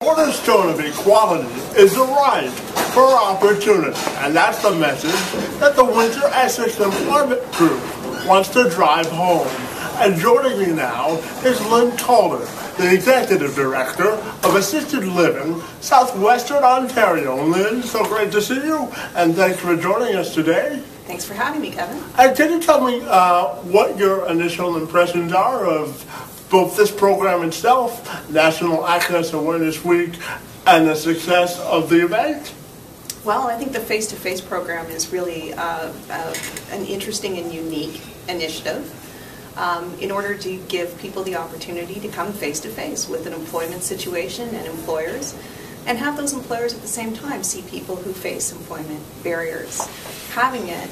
Cornerstone of equality is the right for opportunity, and that's the message that the Windsor Essex Employment Group wants to drive home. And joining me now is Lynn Calder, the Executive Director of Assisted Living Southwestern Ontario. Lynn, so great to see you, and thanks for joining us today. Thanks for having me, Kevin. And can you tell me what your initial impressions are of both this program itself, National Access Awareness Week, and the success of the event? Well, I think the face-to-face program is really an interesting and unique initiative in order to give people the opportunity to come face-to-face with an employment situation and employers, and have those employers at the same time see people who face employment barriers. Having it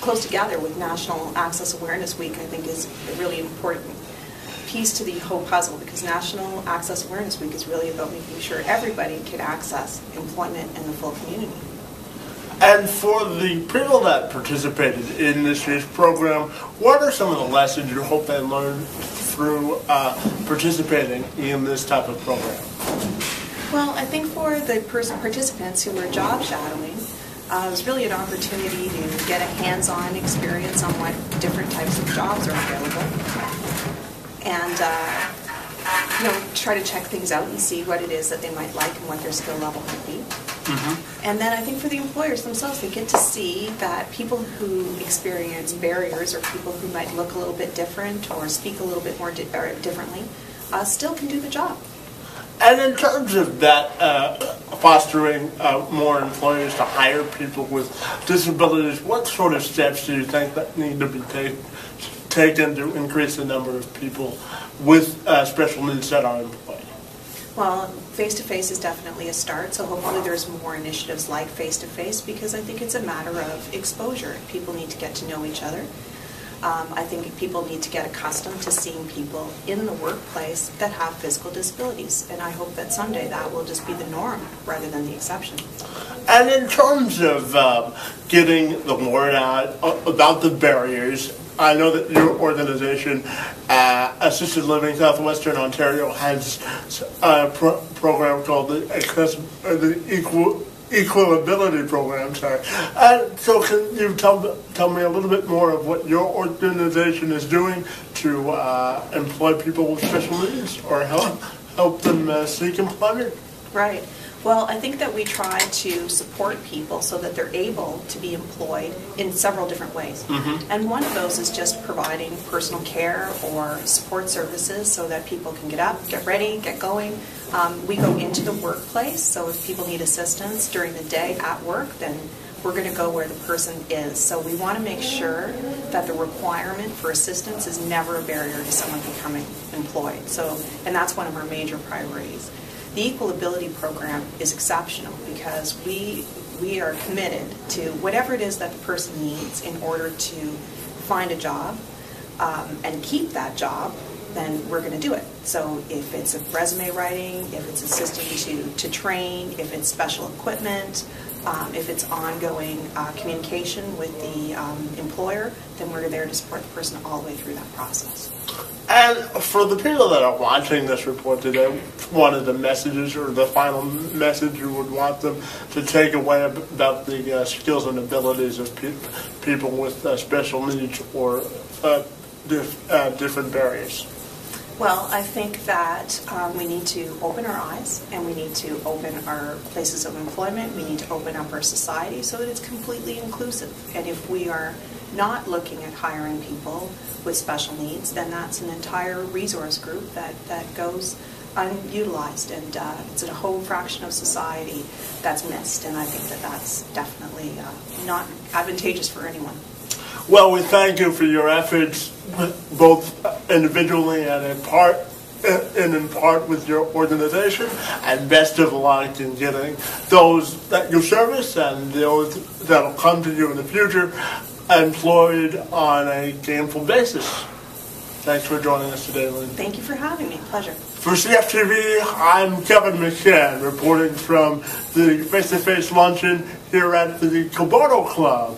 close together with National Access Awareness Week, I think, is a really important piece to the whole puzzle, because National Access Awareness Week is really about making sure everybody can access employment in the full community. And for the people that participated in this year's program, what are some of the lessons you hope they learned through participating in this type of program? Well, I think for the participants who were job shadowing, it was really an opportunity to get a hands-on experience on what different types of jobs are available, and try to check things out and see what it is that they might like and what their skill level might be. Mm-hmm. And then I think for the employers themselves, they get to see that people who experience barriers, or people who might look a little bit different or speak a little bit more differently, still can do the job. And in terms of that, fostering more employers to hire people with disabilities, what sort of steps do you think that need to be taken to increase the number of people with special needs that are employed? Well, face-to-face is definitely a start, so hopefully there's more initiatives like face-to-face, because I think it's a matter of exposure. People need to get to know each other. I think people need to get accustomed to seeing people in the workplace that have physical disabilities, and I hope that someday that will just be the norm rather than the exception. And in terms of getting the word out about the barriers, I know that your organization, Assisted Living Southwestern Ontario, has a program called the Equalability Program. So can you tell me a little bit more of what your organization is doing to employ people with special needs, or help them seek employment? Right. Well, I think that we try to support people so that they're able to be employed in several different ways. Mm-hmm. And one of those is just providing personal care or support services so that people can get up, get ready, get going. We go into the workplace, so if people need assistance during the day at work, then we're going to go where the person is. So we want to make sure that the requirement for assistance is never a barrier to someone becoming employed. And that's one of our major priorities. The Equalability Program is exceptional because we are committed to whatever it is that the person needs in order to find a job and keep that job, then we're going to do it. So if it's a resume writing, if it's assisting to train, if it's special equipment, if it's ongoing communication with the employer, then we're there to support the person all the way through that process. And for the people that are watching this report today, one of the messages or the final message you would want them to take away about the skills and abilities of people with special needs or different barriers? Well, I think that we need to open our eyes, and we need to open our places of employment. We need to open up our society so that it's completely inclusive. And if we are not looking at hiring people with special needs, then that's an entire resource group that goes unutilized, and it's a whole fraction of society that's missed. And I think that that's definitely not advantageous for anyone. Well, we thank you for your efforts, both individually and in part with your organization, and best of luck in getting those that you service and those that will come to you in the future employed on a gainful basis. Thanks for joining us today, Lynn. Thank you for having me. Pleasure. For CFTV, I'm Kevin McCann, reporting from the face-to-face luncheon here at the Kobodo Club.